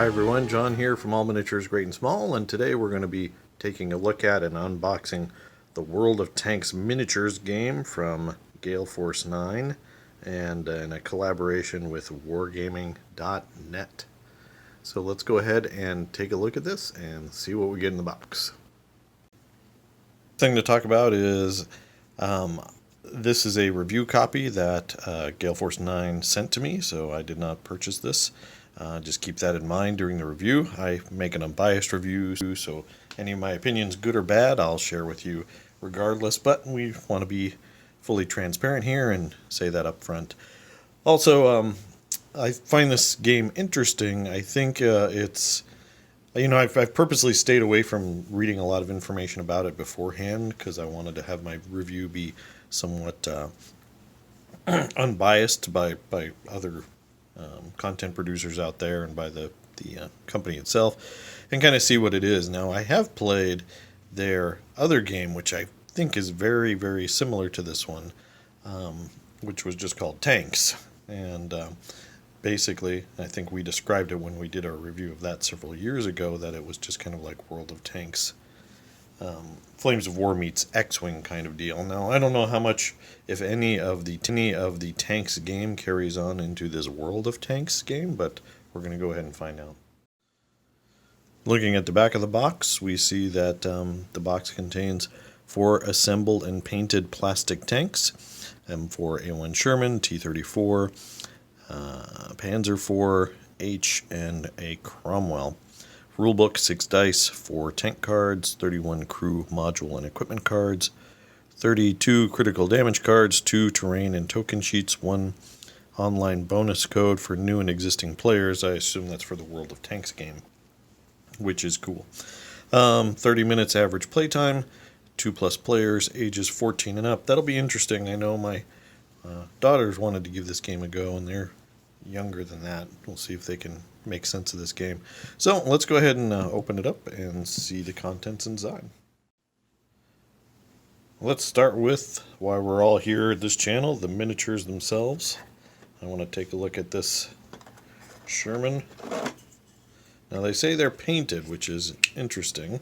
Hi everyone, John here from All Miniatures Great and Small, and today we're going to be taking a look at and unboxing the World of Tanks Miniatures game from Gale Force 9 and in a collaboration with Wargaming.net. So let's go ahead and take a look at this and see what we get in the box. Thing to talk about is this is a review copy that Gale Force 9 sent to me, so I did not purchase this. Just keep that in mind during the review. I make an unbiased review, so any of my opinions, good or bad, I'll share with you regardless, but we want to be fully transparent here and say that up front. Also, I find this game interesting. I think it's, I've purposely stayed away from reading a lot of information about it beforehand because I wanted to have my review be somewhat unbiased by other content producers out there and by the company itself, and kind of see what it is. Now, I have played their other game, which I think is very, very similar to this one, which was just called Tanks. And basically, I think we described it when we did our review of that several years ago, that it was just kind of like World of Tanks. Flames of War meets X-Wing kind of deal. Now, I don't know how much, if any, of the Tanks game carries on into this World of Tanks game, but we're going to go ahead and find out. Looking at the back of the box, we see that the box contains 4 assembled and painted plastic tanks: M4A1 Sherman, T-34, Panzer IV, H, and a Cromwell. Rulebook, 6 dice, 4 tank cards, 31 crew, module, and equipment cards, 32 critical damage cards, 2 terrain and token sheets, 1 online bonus code for new and existing players. I assume that's for the World of Tanks game, which is cool. 30 minutes average playtime, 2+ players, ages 14 and up. That'll be interesting. I know my daughters wanted to give this game a go, and they're younger than that. We'll see if they can make sense of this game. So let's go ahead and open it up and see the contents inside. Let's start with, why we're all here at this channel, the miniatures themselves. I want to take a look at this Sherman. Now, they say they're painted, which is interesting.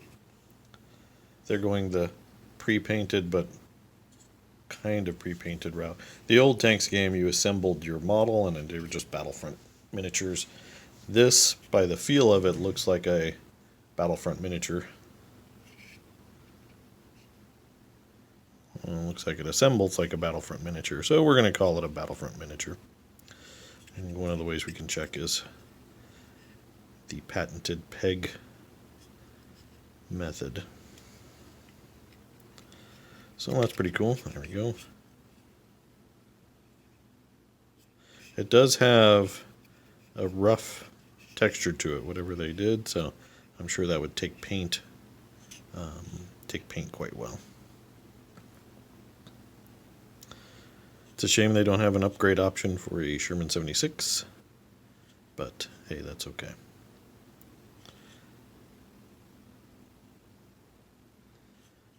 They're going the pre-painted but kind of pre-painted route. The old Tanks game, you assembled your model and they were just Battlefront miniatures. This, by the feel of it, looks like a Battlefront miniature. Looks like it assembles like a Battlefront miniature, so we're going to call it a Battlefront miniature. And one of the ways we can check is the patented peg method. So that's pretty cool. There we go. It does have a rough texture to it, whatever they did, so I'm sure that would take paint quite well. It's a shame they don't have an upgrade option for a Sherman 76, but hey, that's okay.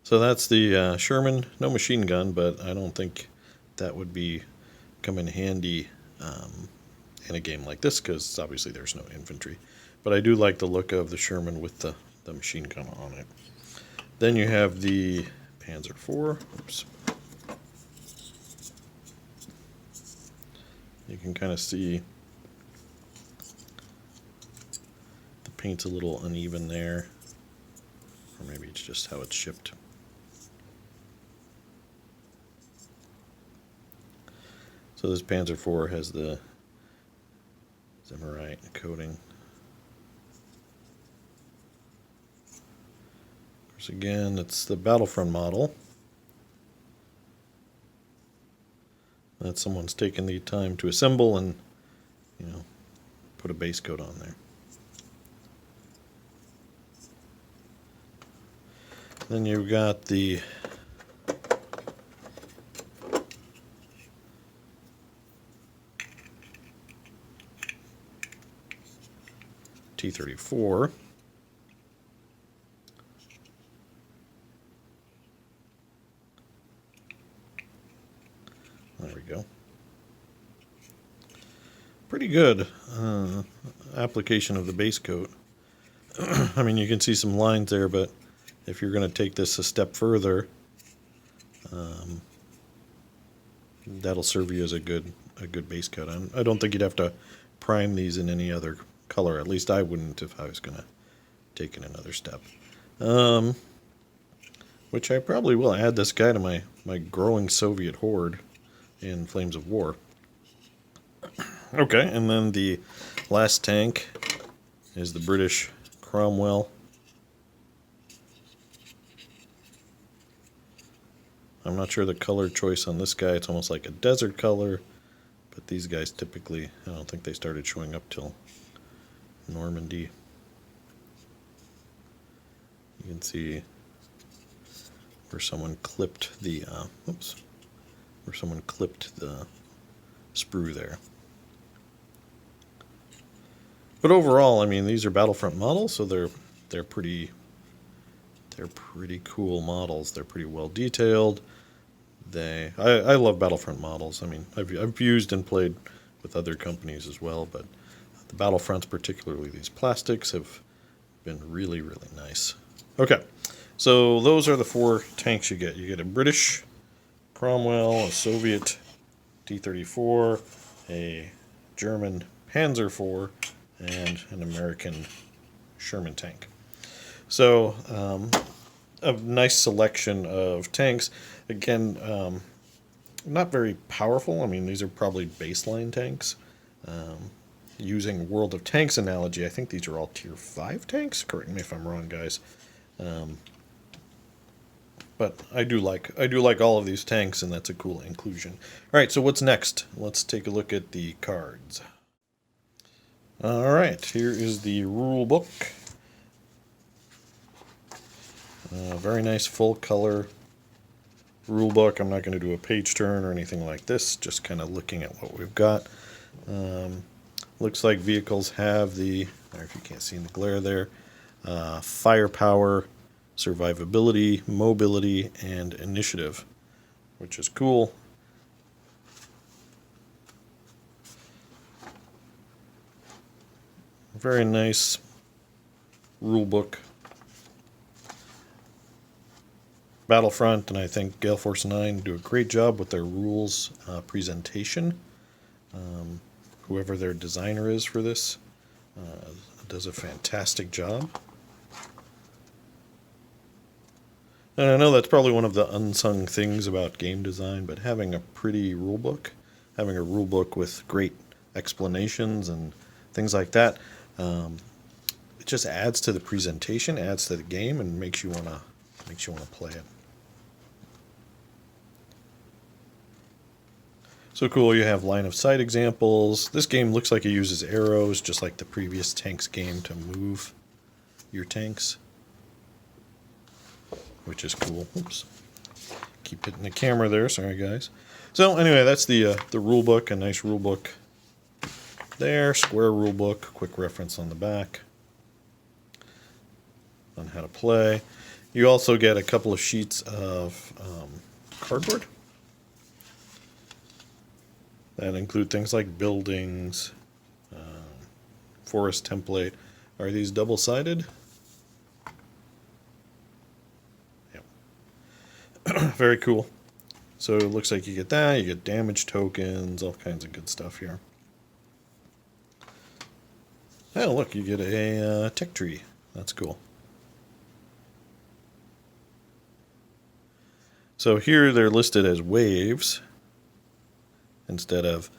So that's the Sherman. No machine gun, but I don't think that would come in handy in a game like this, because obviously there's no infantry. But I do like the look of the Sherman with the machine gun on it. Then you have the Panzer IV. Oops. You can kind of see the paint's a little uneven there, or maybe it's just how it's shipped. So this Panzer IV has the Zimmerite coating. Of course, again, it's the Battlefront model. That someone's taken the time to assemble and, put a base coat on there. Then you've got the T-34. There we go. Pretty good. application of the base coat. I mean, you can see some lines there, but if you're going to take this a step further, that'll serve you as a good base coat. I don't think you'd have to prime these in any other color. At least I wouldn't if I was going to take it another step. Which I probably will add this guy to my growing Soviet horde in Flames of War. Okay, and then the last tank is the British Cromwell. I'm not sure the color choice on this guy. It's almost like a desert color, but these guys typically, I don't think they started showing up till Normandy. You can see where someone clipped the sprue there. But overall, I mean, these are Battlefront models, so they're pretty cool models. They're pretty well detailed. I love Battlefront models. I mean, I've used and played with other companies as well, but the Battlefronts, particularly these plastics, have been really, really nice. Okay, so those are the 4 tanks you get. You get a British Cromwell, a Soviet T-34, a German Panzer IV, and an American Sherman tank. So, a nice selection of tanks. Again, not very powerful. I mean, these are probably baseline tanks. Using World of Tanks analogy, I think these are all Tier 5 tanks. Correct me if I'm wrong, guys. But I do like all of these tanks, and that's a cool inclusion. All right, so what's next? Let's take a look at the cards. All right, here is the rule book. Very nice full color rule book. I'm not going to do a page turn or anything like this, just kind of looking at what we've got. Looks like vehicles have the, if you can't see in the glare there, firepower, survivability, mobility, and initiative, which is cool. Very nice rule book. Battlefront and I think Gale Force 9 do a great job with their rules presentation. Whoever their designer is for this does a fantastic job. And I know that's probably one of the unsung things about game design, but having a pretty rule book, having a rule book with great explanations and things like that, it just adds to the presentation, adds to the game, and makes you wanna play it. So cool, you have line of sight examples. This game looks like it uses arrows, just like the previous tanks game, to move your tanks, which is cool. Oops. Keep hitting the camera there, sorry guys. So anyway, that's the rule book, a nice rule book there, square rule book, quick reference on the back on how to play. You also get a couple of sheets of cardboard that include things like buildings, forest template. Are these double-sided? Yep. Very cool. So it looks like you get that, you get damage tokens, all kinds of good stuff here. Oh, look, you get a tech tree. That's cool. So here they're listed as waves instead of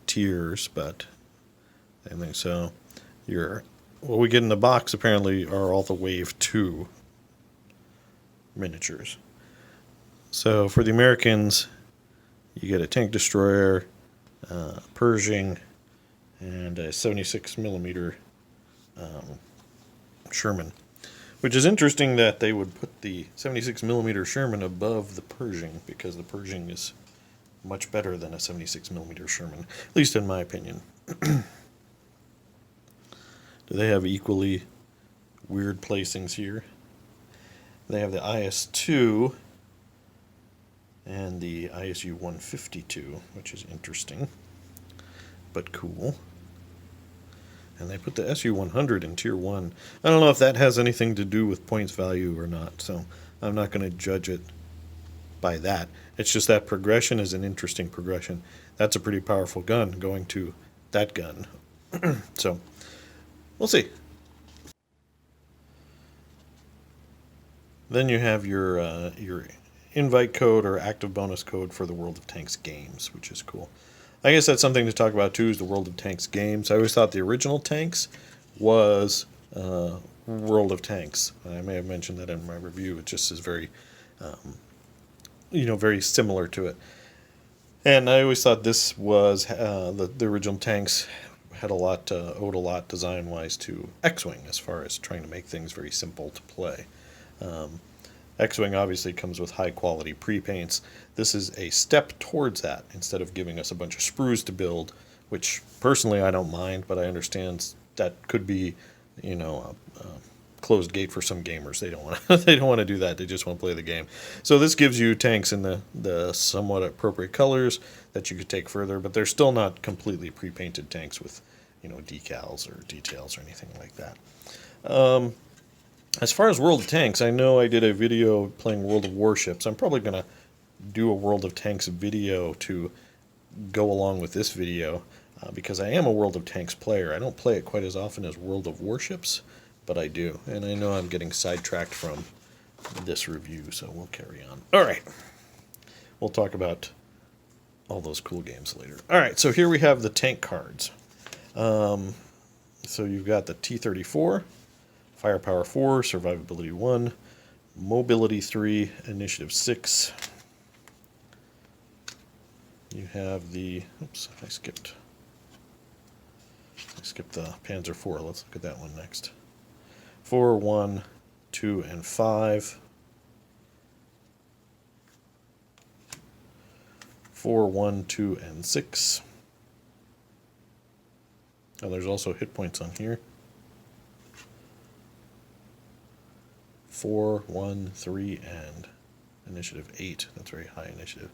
tiers, but I think so. What we get in the box apparently are all the Wave 2 miniatures. So for the Americans, you get a tank destroyer, Pershing, and a 76 millimeter Sherman. Which is interesting that they would put the 76 millimeter Sherman above the Pershing, because the Pershing is much better than a 76 millimeter Sherman, at least in my opinion. Do they have equally weird placings here? They have the IS-2 and the ISU-152, which is interesting, but cool. And they put the SU-100 in Tier 1. I don't know if that has anything to do with points value or not, so I'm not going to judge it by that. It's just that progression is an interesting progression. That's a pretty powerful gun going to that gun. So, we'll see. Then you have your invite code or active bonus code for the World of Tanks games, which is cool. I guess that's something to talk about too, is the World of Tanks games. I always thought the original Tanks was World of Tanks. I may have mentioned that in my review. It just is very, very similar to it. And I always thought this was the original Tanks had owed a lot design-wise to X-Wing as far as trying to make things very simple to play. X-Wing obviously comes with high-quality pre-paints. This is a step towards that, instead of giving us a bunch of sprues to build, which personally I don't mind, but I understand that could be, a closed gate for some gamers. They don't want to do that. They just want to play the game. So this gives you tanks in the somewhat appropriate colors that you could take further, but they're still not completely pre-painted tanks with, decals or details or anything like that. As far as World of Tanks, I know I did a video playing World of Warships. I'm probably going to do a World of Tanks video to go along with this video, because I am a World of Tanks player. I don't play it quite as often as World of Warships, but I do. And I know I'm getting sidetracked from this review, so we'll carry on. All right. We'll talk about all those cool games later. All right, so here we have the tank cards. So you've got the T-34, Firepower 4, Survivability 1, Mobility 3, Initiative 6. You have the, oops, I skipped the Panzer IV. Let's look at that one next. 4, 1, 2, and 5. 4, 1, 2, and 6. Oh, there's also hit points on here. 4, 1, 3, and Initiative 8. That's very high initiative.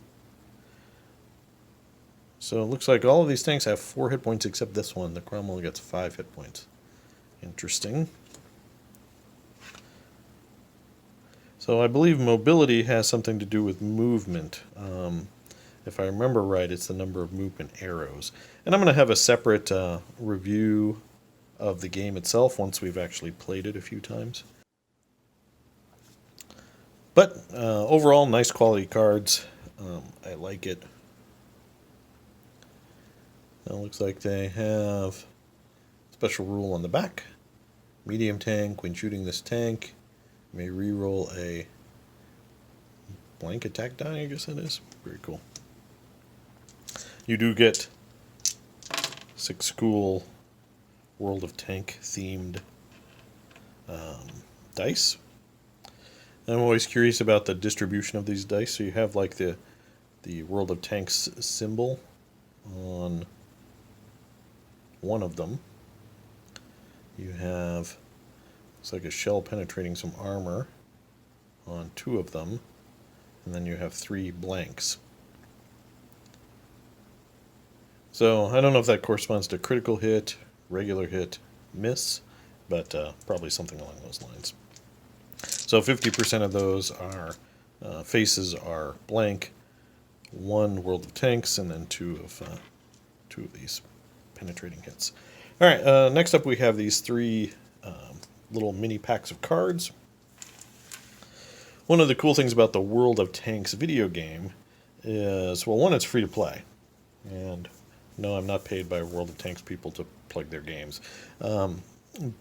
So it looks like all of these tanks have 4 hit points except this one. The Crom only gets 5 hit points. Interesting. So I believe mobility has something to do with movement. If I remember right, it's the number of movement arrows. And I'm going to have a separate review of the game itself once we've actually played it a few times. But overall, nice quality cards. I like it. It looks like they have special rule on the back. Medium tank, when shooting this tank, you may reroll a blank attack die, I guess it is. Very cool. You do get 6 cool World of Tank themed dice. I'm always curious about the distribution of these dice. So you have like the World of Tanks symbol on one of them. You have, looks like a shell penetrating some armor on 2 of them. And then you have 3 blanks. So I don't know if that corresponds to critical hit, regular hit, miss, but probably something along those lines. So 50% of those are faces are blank, 1 World of Tanks, and then 2 of these penetrating hits. All right, next up we have these 3 little mini packs of cards. One of the cool things about the World of Tanks video game is, well, one, it's free to play, and no, I'm not paid by World of Tanks people to plug their games,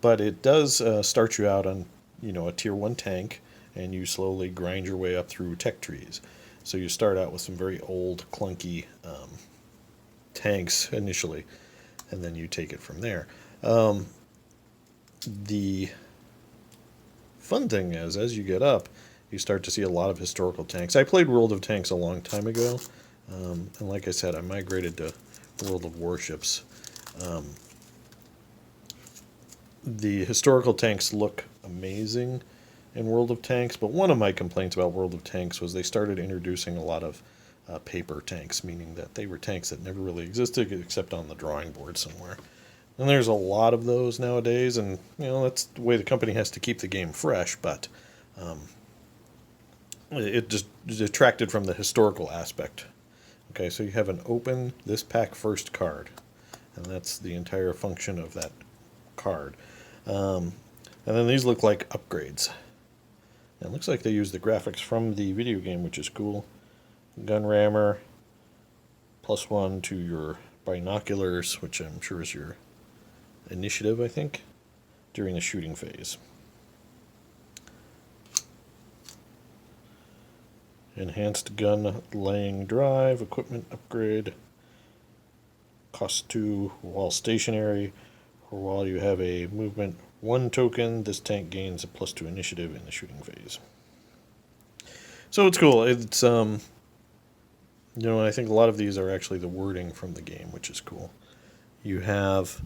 but it does start you out on a tier 1 tank, and you slowly grind your way up through tech trees. So you start out with some very old, clunky tanks initially, and then you take it from there. The fun thing is, as you get up, you start to see a lot of historical tanks. I played World of Tanks a long time ago, and like I said, I migrated to World of Warships. The historical tanks look amazing in World of Tanks, but one of my complaints about World of Tanks was they started introducing a lot of paper tanks, meaning that they were tanks that never really existed except on the drawing board somewhere. And there's a lot of those nowadays, and that's the way the company has to keep the game fresh. But um, it just detracted from the historical aspect. Okay, so you have an open this pack first card, and that's the entire function of that card. Um, and then these look like upgrades. And it looks like they use the graphics from the video game, which is cool. Gun rammer, +1 to your binoculars, which I'm sure is your initiative, I think, during the shooting phase. Enhanced gun laying drive, equipment upgrade, cost 2 while stationary, or while you have a movement 1 token, this tank gains a +2 initiative in the shooting phase. So it's cool. It's I think a lot of these are actually the wording from the game, which is cool. You have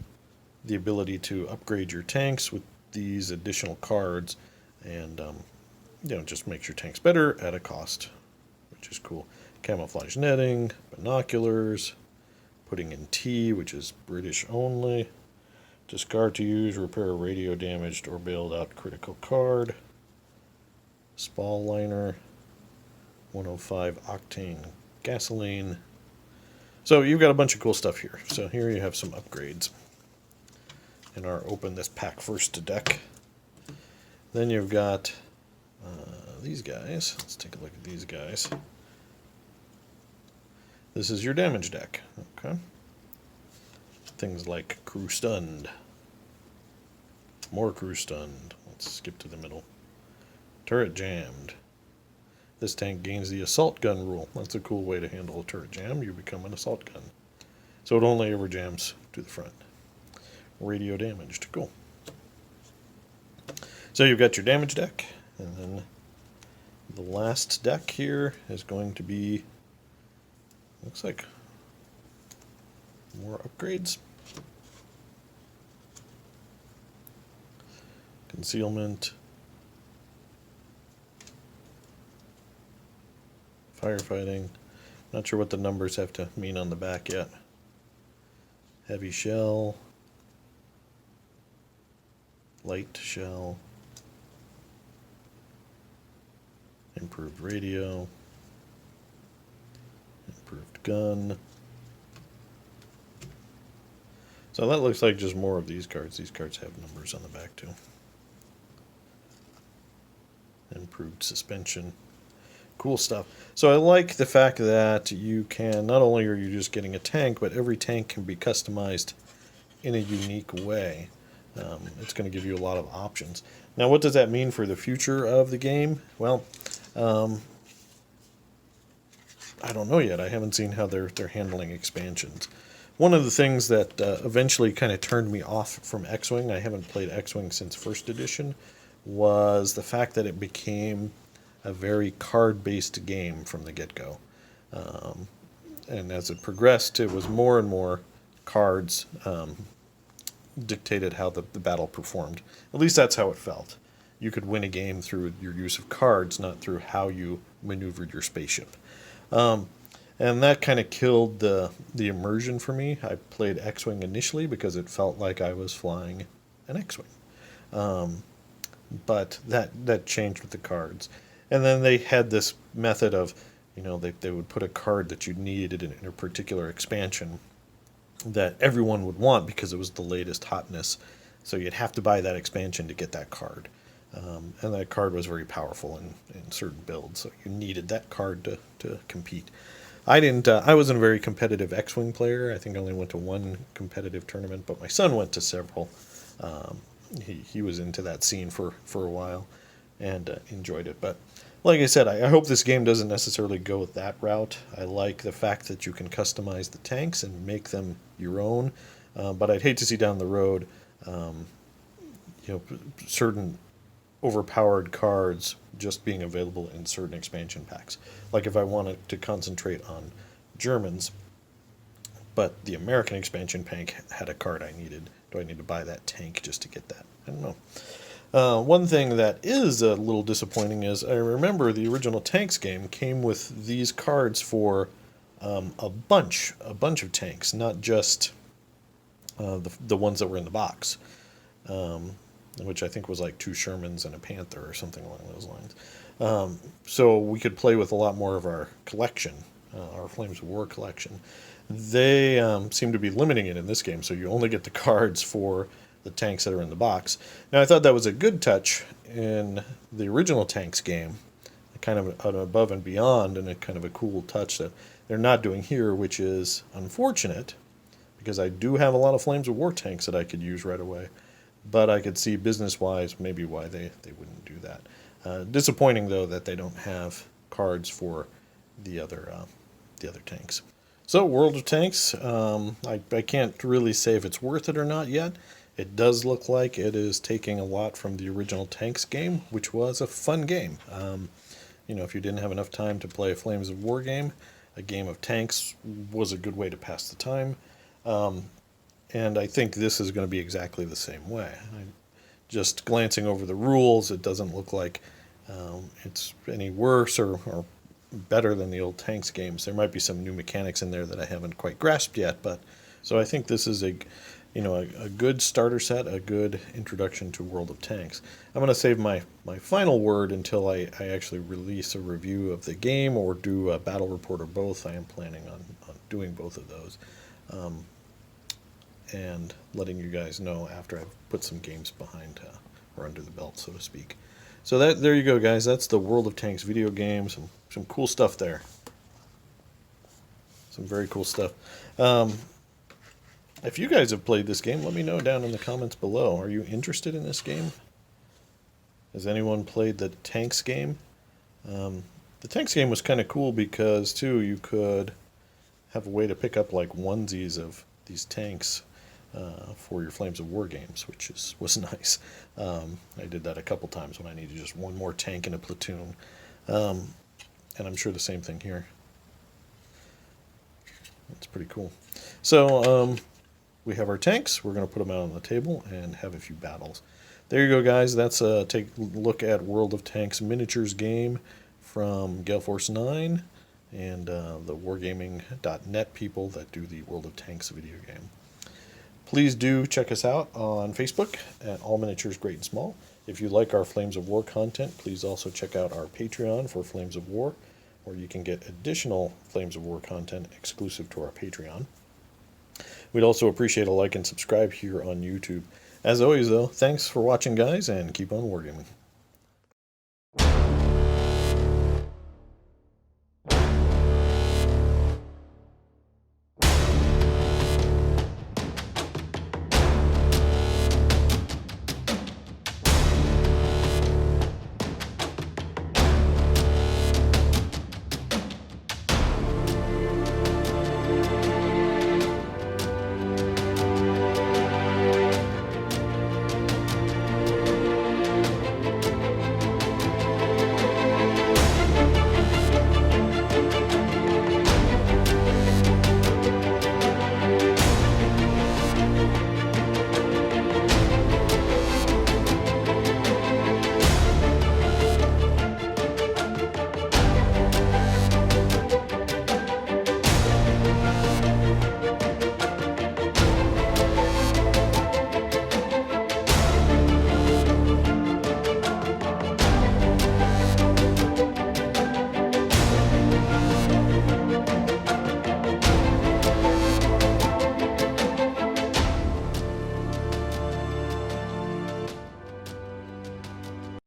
the ability to upgrade your tanks with these additional cards, and just makes your tanks better at a cost, which is cool. Camouflage netting, binoculars, putting in T, which is British only. Discard to use, repair radio damaged or bailed out critical card. Spall liner, 105 octane gasoline. So you've got a bunch of cool stuff here. So here you have some upgrades in our open this pack first deck. Then you've got these guys. Let's take a look at these guys. This is your damage deck. Okay. Things like crew stunned. More crew stunned. Let's skip to the middle. Turret jammed. This tank gains the assault gun rule. That's a cool way to handle a turret jam. You become an assault gun. So it only ever jams to the front. Radio damaged. Cool. So you've got your damage deck, and then the last deck here is going to be, looks like, more upgrades. Concealment. Firefighting. Not sure what the numbers have to mean on the back yet. Heavy shell. Light shell. Improved radio. Improved gun. So that looks like just more of these cards. These cards have numbers on the back too. Improved suspension. Cool stuff. So I like the fact that you can, not only are you just getting a tank, but every tank can be customized in a unique way. It's going to give you a lot of options. Now, what does that mean for the future of the game? Well, I don't know yet. I haven't seen how they're handling expansions. One of the things that eventually kind of turned me off from X-Wing, I haven't played X-Wing since first edition, was the fact that it became a very card-based game from the get-go. And as it progressed, it was more and more cards dictated how the battle performed. At least that's how it felt. You could win a game through your use of cards, not through how you maneuvered your spaceship. And that kind of killed the immersion for me. I played X-Wing initially because it felt like I was flying an X-Wing. But that changed with the cards. And then they had this method of, they would put a card that you needed in a particular expansion that everyone would want because it was the latest hotness. So you'd have to buy that expansion to get that card. And that card was very powerful in certain builds. So you needed that card to compete. I wasn't a very competitive X-Wing player. I think I only went to one competitive tournament, but my son went to several. He was into that scene for a while and enjoyed it. But like I said, I hope this game doesn't necessarily go that route. I like the fact that you can customize the tanks and make them your own. But I'd hate to see down the road, certain overpowered cards just being available in certain expansion packs. Like if I wanted to concentrate on Germans, but the American expansion pack had a card I needed. Do I need to buy that tank just to get that? I don't know. One thing that is a little disappointing is I remember the original Tanks game came with these cards for a bunch of tanks, not just the ones that were in the box, which I think was like 2 Shermans and a Panther or something along those lines. So we could play with a lot more of our collection, our Flames of War collection. They seem to be limiting it in this game, so you only get the cards for the tanks that are in the box. Now, I thought that was a good touch in the original Tanks game, kind of an above and beyond, and a kind of a cool touch that they're not doing here, which is unfortunate, because I do have a lot of Flames of War tanks that I could use right away. But I could see business-wise maybe why they wouldn't do that. Disappointing, though, that they don't have cards for the other tanks. So, World of Tanks, I can't really say if it's worth it or not yet. It does look like it is taking a lot from the original Tanks game, which was a fun game. If you didn't have enough time to play a Flames of War game, a game of tanks was a good way to pass the time. And I think this is going to be exactly the same way. Just glancing over the rules, it doesn't look like it's any worse or better than the old Tanks games. There might be some new mechanics in there that I haven't quite grasped yet, but so I think this is a good starter set, a good introduction to World of Tanks. I'm going to save my final word until I actually release a review of the game or do a battle report or both. I am planning on doing both of those. And letting you guys know after I've put some games behind or under the belt, so to speak. So there you go, guys. That's the World of Tanks video game. Some cool stuff there. Some very cool stuff. If you guys have played this game, let me know down in the comments below. Are you interested in this game? Has anyone played the Tanks game? The Tanks game was kind of cool because, too, you could have a way to pick up like onesies of these tanks for your Flames of War games, which was nice. I did that a couple times when I needed just one more tank in a platoon. And I'm sure the same thing here. That's pretty cool. So we have our tanks. We're going to put them out on the table and have a few battles. There you go, guys. That's take a look at World of Tanks miniatures game from Gale Force 9 and the wargaming.net people that do the World of Tanks video game. Please do check us out on Facebook at All Miniatures Great and Small. If you like our Flames of War content, please also check out our Patreon for Flames of War, where you can get additional Flames of War content exclusive to our Patreon. We'd also appreciate a like and subscribe here on YouTube. As always, though, thanks for watching, guys, and keep on wargaming.